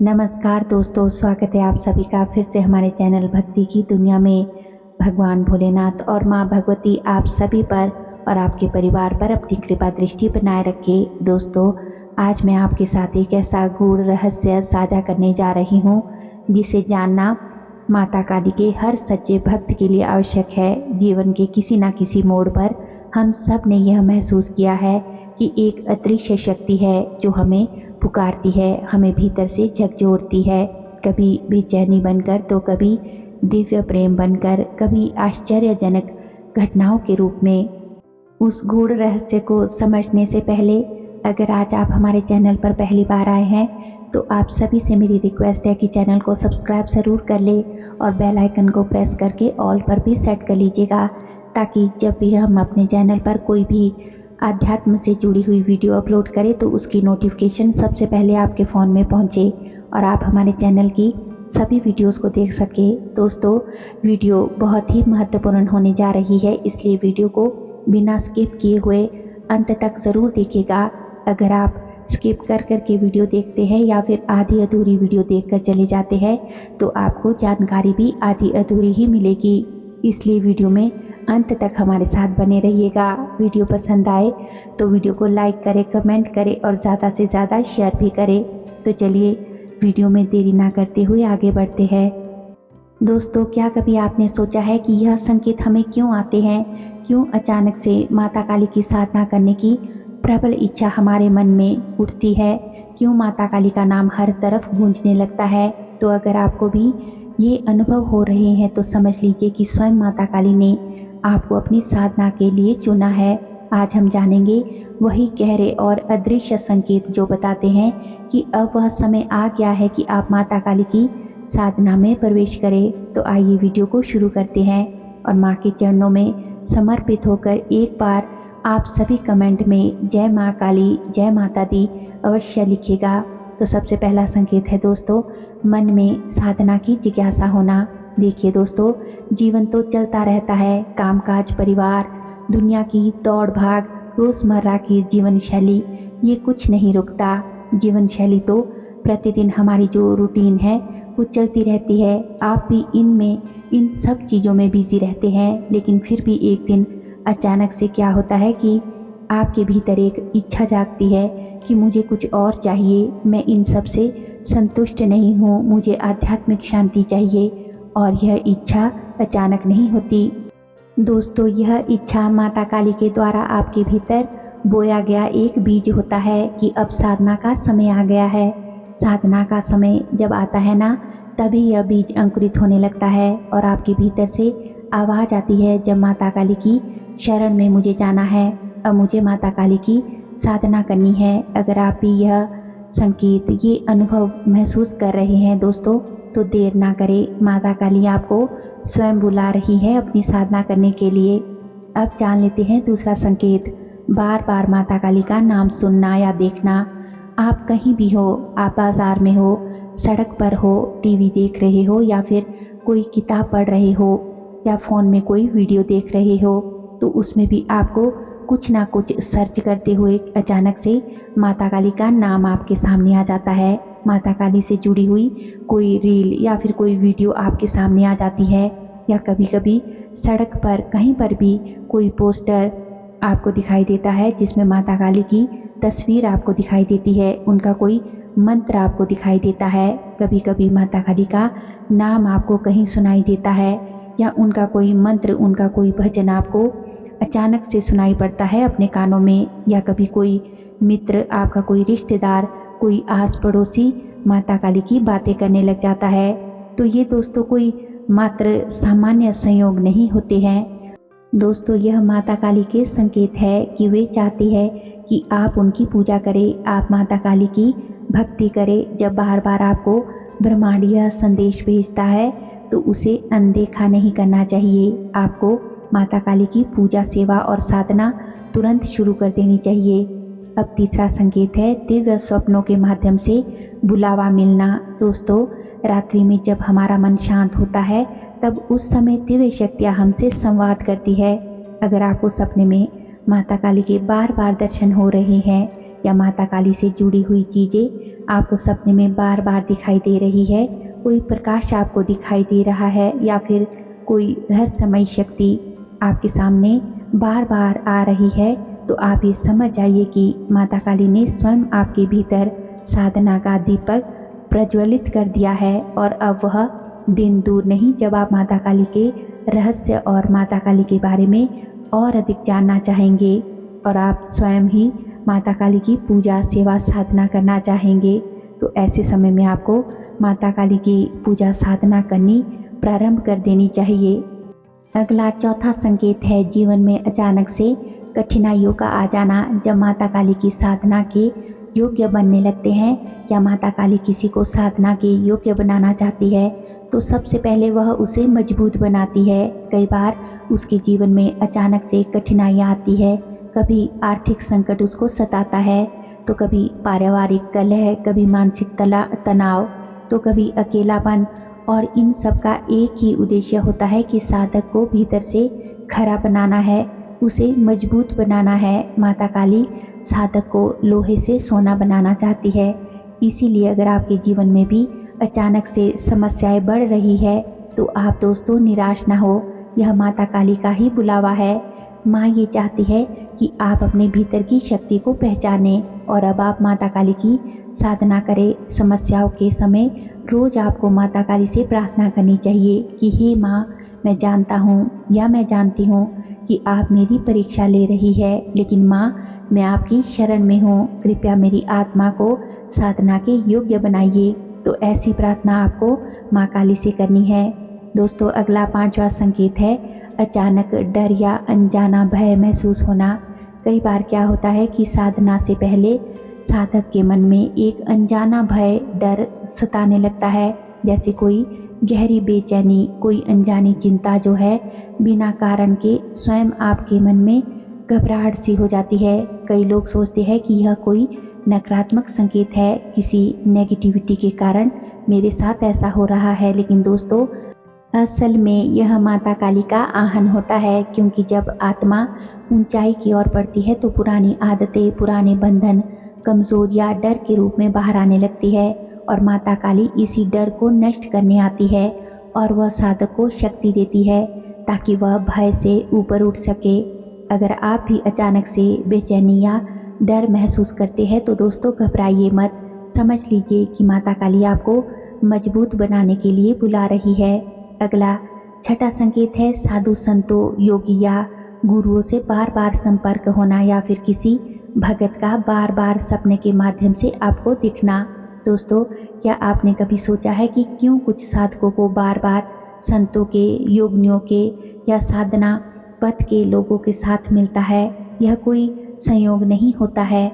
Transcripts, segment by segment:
नमस्कार दोस्तों, स्वागत है आप सभी का फिर से हमारे चैनल भक्ति की दुनिया में। भगवान भोलेनाथ और माँ भगवती आप सभी पर और आपके परिवार पर अपनी कृपा दृष्टि बनाए रखे। दोस्तों, आज मैं आपके साथ एक ऐसा गूढ़ रहस्य साझा करने जा रही हूँ जिसे जानना माता काली के हर सच्चे भक्त के लिए आवश्यक है। जीवन के किसी न किसी मोड़ पर हम सब ने यह महसूस किया है कि एक अदृश्य शक्ति है जो हमें पुकारती है, हमें भीतर से झकझोरती है, कभी बेचैनी बनकर तो कभी दिव्य प्रेम बनकर, कभी आश्चर्यजनक घटनाओं के रूप में। उस गूढ़ रहस्य को समझने से पहले अगर आज आप हमारे चैनल पर पहली बार आए हैं तो आप सभी से मेरी रिक्वेस्ट है कि चैनल को सब्सक्राइब ज़रूर कर ले और बेल आइकन को प्रेस करके ऑल पर भी सेट कर लीजिएगा, ताकि जब भी हम अपने चैनल पर कोई भी आध्यात्म से जुड़ी हुई वीडियो अपलोड करें तो उसकी नोटिफिकेशन सबसे पहले आपके फ़ोन में पहुंचे और आप हमारे चैनल की सभी वीडियोस को देख सके। दोस्तों, वीडियो बहुत ही महत्वपूर्ण होने जा रही है, इसलिए वीडियो को बिना स्किप किए हुए अंत तक ज़रूर देखिएगा। अगर आप स्किप कर के वीडियो देखते हैं या फिर आधी अधूरी वीडियो देखकर चले जाते हैं तो आपको जानकारी भी आधी अधूरी ही मिलेगी, इसलिए वीडियो में अंत तक हमारे साथ बने रहिएगा। वीडियो पसंद आए तो वीडियो को लाइक करें, कमेंट करें और ज़्यादा से ज़्यादा शेयर भी करें। तो चलिए वीडियो में देरी ना करते हुए आगे बढ़ते हैं। दोस्तों, क्या कभी आपने सोचा है कि यह संकेत हमें क्यों आते हैं? क्यों अचानक से माता काली की साधना करने की प्रबल इच्छा हमारे मन में उठती है? क्यों माता काली का नाम हर तरफ गूंजने लगता है? तो अगर आपको भी ये अनुभव हो रहे हैं तो समझ लीजिए कि स्वयं माता काली ने आपको अपनी साधना के लिए चुना है। आज हम जानेंगे वही गहरे और अदृश्य संकेत जो बताते हैं कि अब वह समय आ गया है कि आप माता काली की साधना में प्रवेश करें। तो आइए वीडियो को शुरू करते हैं और माँ के चरणों में समर्पित होकर एक बार आप सभी कमेंट में जय माँ काली, जय माता दी अवश्य लिखिएगा। तो सबसे पहला संकेत है दोस्तों, मन में साधना की जिज्ञासा होना। देखिए दोस्तों, जीवन तो चलता रहता है, कामकाज, परिवार, दुनिया की दौड़ भाग, रोज़मर्रा की जीवन शैली, ये कुछ नहीं रुकता। जीवन शैली तो प्रतिदिन हमारी जो रूटीन है वो चलती रहती है। आप भी इन सब चीज़ों में बिजी रहते हैं, लेकिन फिर भी एक दिन अचानक से क्या होता है कि आपके भीतर एक इच्छा जागती है कि मुझे कुछ और चाहिए, मैं इन सब से संतुष्ट नहीं हूँ, मुझे आध्यात्मिक शांति चाहिए। और यह इच्छा अचानक नहीं होती दोस्तों, यह इच्छा माता काली के द्वारा आपके भीतर बोया गया एक बीज होता है कि अब साधना का समय आ गया है। साधना का समय जब आता है ना, तभी यह बीज अंकुरित होने लगता है और आपके भीतर से आवाज़ आती है, जब माता काली की शरण में मुझे जाना है, अब मुझे माता काली की साधना करनी है। अगर आप भी यह संकेत, ये अनुभव महसूस कर रहे हैं दोस्तों, तो देर ना करें, माता काली आपको स्वयं बुला रही है अपनी साधना करने के लिए। अब जान लेते हैं दूसरा संकेत, बार बार माता काली का नाम सुनना या देखना। आप कहीं भी हो, आप बाजार में हो, सड़क पर हो, टीवी देख रहे हो या फिर कोई किताब पढ़ रहे हो या फ़ोन में कोई वीडियो देख रहे हो, तो उसमें भी आपको कुछ ना कुछ सर्च करते हुए अचानक से माता काली का नाम आपके सामने आ जाता है। माता काली से जुड़ी हुई कोई रील या फिर कोई वीडियो आपके सामने आ जाती है, या कभी कभी सड़क पर कहीं पर भी कोई पोस्टर आपको दिखाई देता है जिसमें माता काली की तस्वीर आपको दिखाई देती है, उनका कोई मंत्र आपको दिखाई देता है। कभी कभी माता काली का नाम आपको कहीं सुनाई देता है या उनका कोई मंत्र, उनका कोई भजन आपको अचानक से सुनाई पड़ता है अपने कानों में, या कभी कोई मित्र, आपका कोई रिश्तेदार, कोई आस पड़ोसी माता काली की बातें करने लग जाता है। तो ये दोस्तों कोई मात्र सामान्य संयोग नहीं होते हैं दोस्तों, यह माता काली के संकेत है कि वे चाहती है कि आप उनकी पूजा करें, आप माता काली की भक्ति करें। जब बार बार आपको ब्रह्मांड यह संदेश भेजता है तो उसे अनदेखा नहीं करना चाहिए। आपको माता काली की पूजा, सेवा और साधना तुरंत शुरू कर देनी चाहिए। अब तीसरा संकेत है दिव्य स्वप्नों के माध्यम से बुलावा मिलना। दोस्तों, रात्रि में जब हमारा मन शांत होता है तब उस समय दिव्य शक्तियाँ हमसे संवाद करती है। अगर आपको सपने में माता काली के बार बार दर्शन हो रहे हैं या माता काली से जुड़ी हुई चीज़ें आपको सपने में बार बार दिखाई दे रही है, कोई प्रकाश आपको दिखाई दे रहा है या फिर कोई रहस्यमयी शक्ति आपके सामने बार बार आ रही है, तो आप ये समझ जाइए कि माता काली ने स्वयं आपके भीतर साधना का दीपक प्रज्वलित कर दिया है और अब वह दिन दूर नहीं जब आप माता काली के रहस्य और माता काली के बारे में और अधिक जानना चाहेंगे और आप स्वयं ही माता काली की पूजा सेवा साधना करना चाहेंगे। तो ऐसे समय में आपको माता काली की पूजा साधना करनी प्रारंभ कर देनी चाहिए। अगला चौथा संकेत है जीवन में अचानक से कठिनाइयों का आ जाना। जब माता काली की साधना के योग्य बनने लगते हैं या माता काली किसी को साधना के योग्य बनाना चाहती है तो सबसे पहले वह उसे मजबूत बनाती है। कई बार उसके जीवन में अचानक से कठिनाइयाँ आती है, कभी आर्थिक संकट उसको सताता है, तो कभी पारिवारिक कलह, कभी मानसिक तनाव, तो कभी अकेलापन, और इन सब का एक ही उद्देश्य होता है कि साधक को भीतर से खरा बनाना है, उसे मजबूत बनाना है। माता काली साधक को लोहे से सोना बनाना चाहती है। इसीलिए अगर आपके जीवन में भी अचानक से समस्याएं बढ़ रही है तो आप दोस्तों निराश ना हो, यह माता काली का ही बुलावा है। माँ ये चाहती है कि आप अपने भीतर की शक्ति को पहचानें और अब आप माता काली की साधना करें। समस्याओं के समय रोज आपको माता काली से प्रार्थना करनी चाहिए कि हे माँ, मैं जानता हूँ या मैं जानती हूँ कि आप मेरी परीक्षा ले रही है, लेकिन माँ मैं आपकी शरण में हूँ, कृपया मेरी आत्मा को साधना के योग्य बनाइए। तो ऐसी प्रार्थना आपको माँ काली से करनी है। दोस्तों अगला पांचवा संकेत है अचानक डर या अनजाना भय महसूस होना। कई बार क्या होता है कि साधना से पहले साधक के मन में एक अनजाना भय डर सताने लगता है, जैसे कोई गहरी बेचैनी, कोई अनजानी चिंता जो है बिना कारण के स्वयं आपके मन में घबराहट सी हो जाती है। कई लोग सोचते हैं कि यह कोई नकारात्मक संकेत है, किसी नेगेटिविटी के कारण मेरे साथ ऐसा हो रहा है, लेकिन दोस्तों असल में यह माता काली का आहन होता है, क्योंकि जब आत्मा ऊंचाई की ओर बढ़ती है तो पुरानी आदतें, पुराने बंधन कमजोर या डर के रूप में बाहर आने लगती है और माता काली इसी डर को नष्ट करने आती है और वह साधक को शक्ति देती है ताकि वह भय से ऊपर उठ सके। अगर आप भी अचानक से बेचैनी या डर महसूस करते हैं तो दोस्तों घबराइए मत, समझ लीजिए कि माता काली आपको मजबूत बनाने के लिए बुला रही है। अगला छठा संकेत है साधु संतों, योगी या गुरुओं से बार बार संपर्क होना या फिर किसी भगत का बार बार सपने के माध्यम से आपको दिखना। दोस्तों क्या आपने कभी सोचा है कि क्यों कुछ साधकों को बार बार संतों के, योगियों के या साधना पथ के लोगों के साथ मिलता है? यह कोई संयोग नहीं होता है।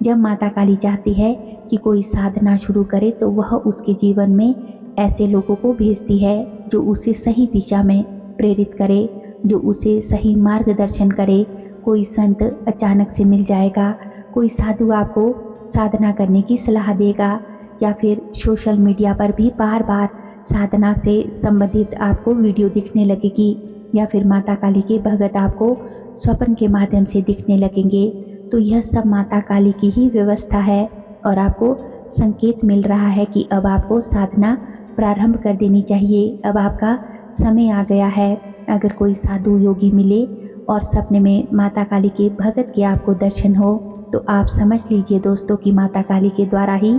जब माता काली चाहती है कि कोई साधना शुरू करे तो वह उसके जीवन में ऐसे लोगों को भेजती है जो उसे सही दिशा में प्रेरित करे, जो उसे सही मार्गदर्शन करे। कोई संत अचानक से मिल जाएगा, कोई साधु आपको साधना करने की सलाह देगा या फिर सोशल मीडिया पर भी बार बार साधना से संबंधित आपको वीडियो दिखने लगेगी या फिर माता काली के भगत आपको स्वप्न के माध्यम से दिखने लगेंगे। तो यह सब माता काली की ही व्यवस्था है और आपको संकेत मिल रहा है कि अब आपको साधना प्रारंभ कर देनी चाहिए। अब आपका समय आ गया है। अगर कोई साधु योगी मिले और सपने में माता काली के भगत के आपको दर्शन हो तो आप समझ लीजिए दोस्तों कि माता काली के द्वारा ही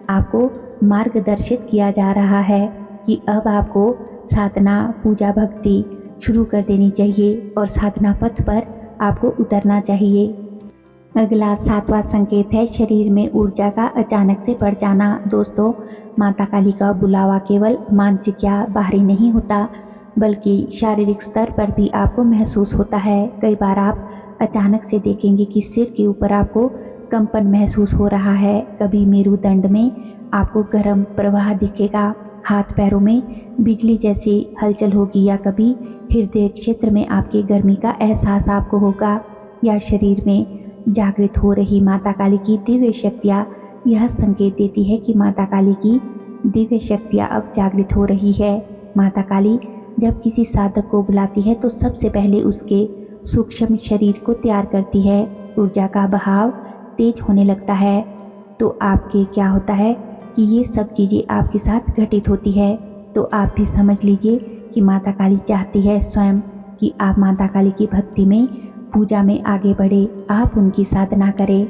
आपको मार्गदर्शित किया जा रहा है कि अब आपको साधना, पूजा, भक्ति शुरू कर देनी चाहिए और साधना पथ पर आपको उतरना चाहिए। अगला सातवां संकेत है शरीर में ऊर्जा का अचानक से बढ़ जाना। दोस्तों माता काली का बुलावा केवल मानसिक या बाहरी नहीं होता बल्कि शारीरिक स्तर पर भी आपको महसूस होता है। कई बार आप अचानक से देखेंगे कि सिर के ऊपर आपको कंपन महसूस हो रहा है, कभी मेरुदंड में आपको गर्म प्रवाह दिखेगा, हाथ पैरों में बिजली जैसी हलचल होगी या कभी हृदय क्षेत्र में आपकी गर्मी का एहसास आपको होगा या शरीर में जागृत हो रही माता काली की दिव्य शक्तियाँ यह संकेत देती है कि माता काली की दिव्य शक्तियाँ अब जागृत हो रही है। माता काली जब किसी साधक को बुलाती है तो सबसे पहले उसके सूक्ष्म शरीर को तैयार करती है। ऊर्जा का बहाव तेज होने लगता है तो आपके क्या होता है कि ये सब चीज़ें आपके साथ घटित होती है। तो आप भी समझ लीजिए कि माता काली चाहती है स्वयं कि आप माता काली की भक्ति में, पूजा में आगे बढ़े, आप उनकी साधना करें।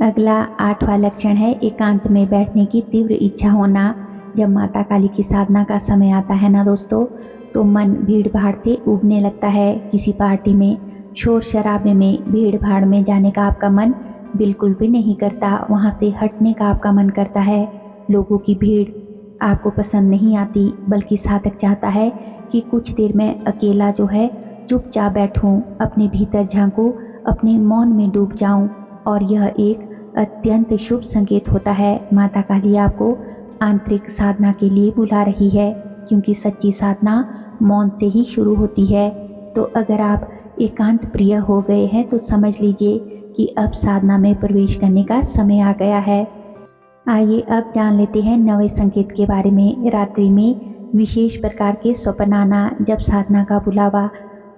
अगला 8वां लक्षण है एकांत में बैठने की तीव्र इच्छा होना। जब माता काली की साधना का समय आता है ना दोस्तों, तो मन भीड़ भाड़ से उबने लगता है। किसी पार्टी में, शोर शराबे में, भीड़ भाड़ में जाने का आपका मन बिल्कुल भी नहीं करता, वहाँ से हटने का आपका मन करता है। लोगों की भीड़ आपको पसंद नहीं आती, बल्कि साधक चाहता है कि कुछ देर मैं अकेला जो है चुपचाप बैठूं, अपने भीतर झांकूं, अपने मौन में डूब जाऊं। और यह एक अत्यंत शुभ संकेत होता है। माता काली आपको आंतरिक साधना के लिए बुला रही है, क्योंकि सच्ची साधना मौन से ही शुरू होती है। तो अगर आप एकांत प्रिय हो गए हैं तो समझ लीजिए कि अब साधना में प्रवेश करने का समय आ गया है। आइए अब जान लेते हैं 9वें संकेत के बारे में। रात्रि में विशेष प्रकार के स्वप्न आना। जब साधना का बुलावा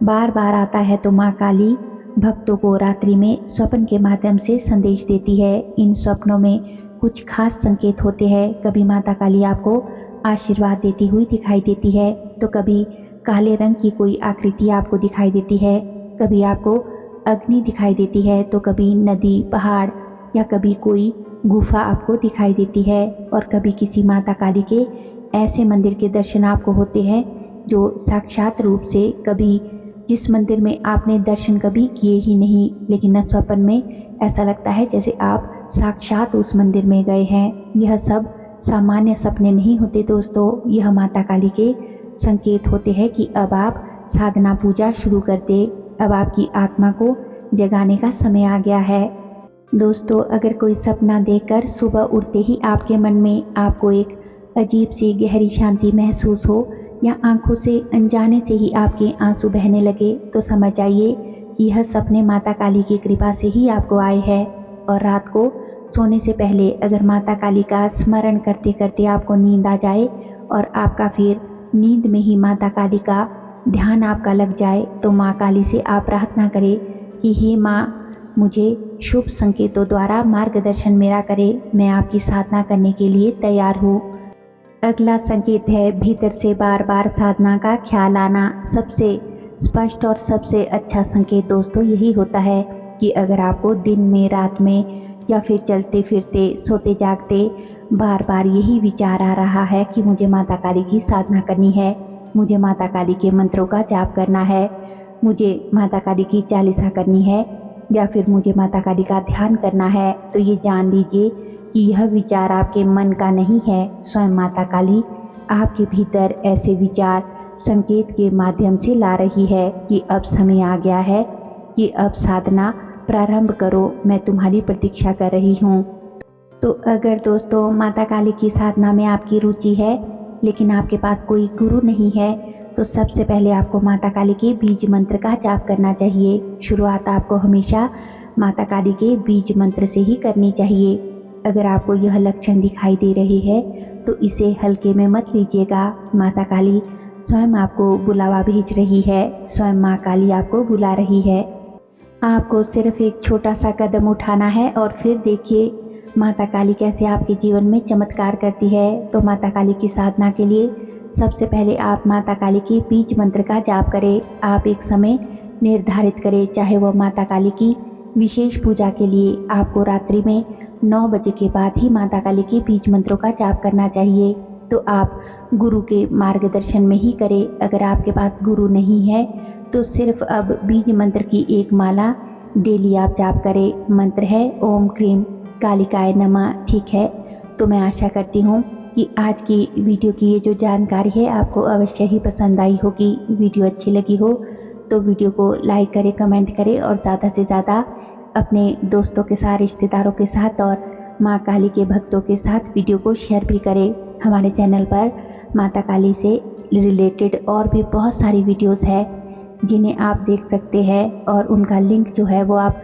बार बार आता है तो माँ काली भक्तों को रात्रि में स्वप्न के माध्यम से संदेश देती है। इन स्वप्नों में कुछ खास संकेत होते हैं। कभी माता काली आपको आशीर्वाद देती हुई दिखाई देती है, तो कभी काले रंग की कोई आकृति आपको दिखाई देती है, कभी आपको अग्नि दिखाई देती है, तो कभी नदी, पहाड़ या कभी कोई गुफा आपको दिखाई देती है। और कभी किसी माता काली के ऐसे मंदिर के दर्शन आपको होते हैं जो साक्षात रूप से, कभी जिस मंदिर में आपने दर्शन कभी किए ही नहीं, लेकिन स्वप्न में ऐसा लगता है जैसे आप साक्षात उस मंदिर में गए हैं। यह सब सामान्य सपने नहीं होते दोस्तों, यह माता काली के संकेत होते हैं कि अब आप साधना पूजा शुरू कर दे, अब आपकी आत्मा को जगाने का समय आ गया है। दोस्तों, अगर कोई सपना देखकर सुबह उठते ही आपके मन में आपको एक अजीब सी गहरी शांति महसूस हो, या आंखों से अनजाने से ही आपके आंसू बहने लगे, तो समझ जाइए कि यह सपने माता काली की कृपा से ही आपको आए हैं। और रात को सोने से पहले अगर माता काली का स्मरण करते करते आपको नींद आ जाए और आपका फिर नींद में ही माता काली का ध्यान आपका लग जाए, तो माँ काली से आप प्रार्थना करें कि हे माँ, मुझे शुभ संकेतों द्वारा मार्गदर्शन मेरा करे, मैं आपकी साधना करने के लिए तैयार हूँ। अगला संकेत है भीतर से बार बार साधना का ख्याल आना। सबसे स्पष्ट और सबसे अच्छा संकेत दोस्तों यही होता है कि अगर आपको दिन में, रात में या फिर चलते फिरते, सोते जागते बार बार यही विचार आ रहा है कि मुझे माता काली की साधना करनी है, मुझे माता काली के मंत्रों का जाप करना है, मुझे माता काली की चालीसा करनी है, या फिर मुझे माता काली का ध्यान करना है, तो ये जान लीजिए कि यह विचार आपके मन का नहीं है। स्वयं माता काली आपके भीतर ऐसे विचार संकेत के माध्यम से ला रही है कि अब समय आ गया है कि अब साधना प्रारंभ करो, मैं तुम्हारी प्रतीक्षा कर रही हूँ। तो अगर दोस्तों माता काली की साधना में आपकी रुचि है, लेकिन आपके पास कोई गुरु नहीं है, तो सबसे पहले आपको माता काली के बीज मंत्र का जाप करना चाहिए। शुरुआत आपको हमेशा माता काली के बीज मंत्र से ही करनी चाहिए। अगर आपको यह लक्षण दिखाई दे रहे हैं तो इसे हल्के में मत लीजिएगा। माता काली स्वयं आपको बुलावा भेज रही है, स्वयं माँ काली आपको बुला रही है। आपको सिर्फ एक छोटा सा कदम उठाना है और फिर देखिए माता काली कैसे आपके जीवन में चमत्कार करती है। तो माता काली की साधना के लिए सबसे पहले आप माता काली के बीज मंत्र का जाप करें। आप एक समय निर्धारित करें, चाहे वह माता काली की विशेष पूजा के लिए आपको रात्रि में 9 बजे के बाद ही माता काली के बीज मंत्रों का जाप करना चाहिए। तो आप गुरु के मार्गदर्शन में ही करें। अगर आपके पास गुरु नहीं है तो सिर्फ अब बीज मंत्र की एक माला डेली आप जाप करें। मंत्र है ओम क्रीम कालिकाय नमः। ठीक है, तो मैं आशा करती हूँ कि आज की वीडियो की ये जो जानकारी है आपको अवश्य ही पसंद आई होगी। वीडियो अच्छी लगी हो तो वीडियो को लाइक करें, कमेंट करें और ज़्यादा से ज़्यादा अपने दोस्तों के साथ, रिश्तेदारों के साथ और माँ काली के भक्तों के साथ वीडियो को शेयर भी करें। हमारे चैनल पर माता काली से रिलेटेड और भी बहुत सारी वीडियोस है जिन्हें आप देख सकते हैं, और उनका लिंक जो है वो आप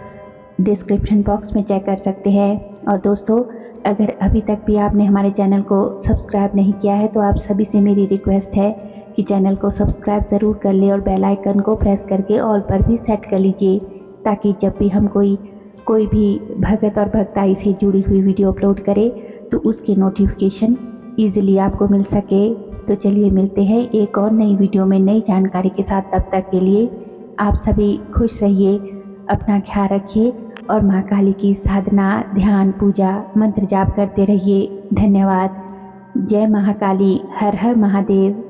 डिस्क्रिप्शन बॉक्स में चेक कर सकते हैं। और दोस्तों, अगर अभी तक भी आपने हमारे चैनल को सब्सक्राइब नहीं किया है तो आप सभी से मेरी रिक्वेस्ट है कि चैनल को सब्सक्राइब ज़रूर कर ले और बेल आइकन को प्रेस करके ऑल पर भी सेट कर लीजिए, ताकि जब भी हम कोई कोई भी भगत और भक्ताई से जुड़ी हुई वीडियो अपलोड करे तो उसके नोटिफिकेशन ईजिली आपको मिल सके। तो चलिए मिलते हैं एक और नई वीडियो में नई जानकारी के साथ। तब तक के लिए आप सभी खुश रहिए, अपना ख्याल रखिए और माँ काली की साधना, ध्यान, पूजा, मंत्र जाप करते रहिए। धन्यवाद। जय महाकाली। हर हर महादेव।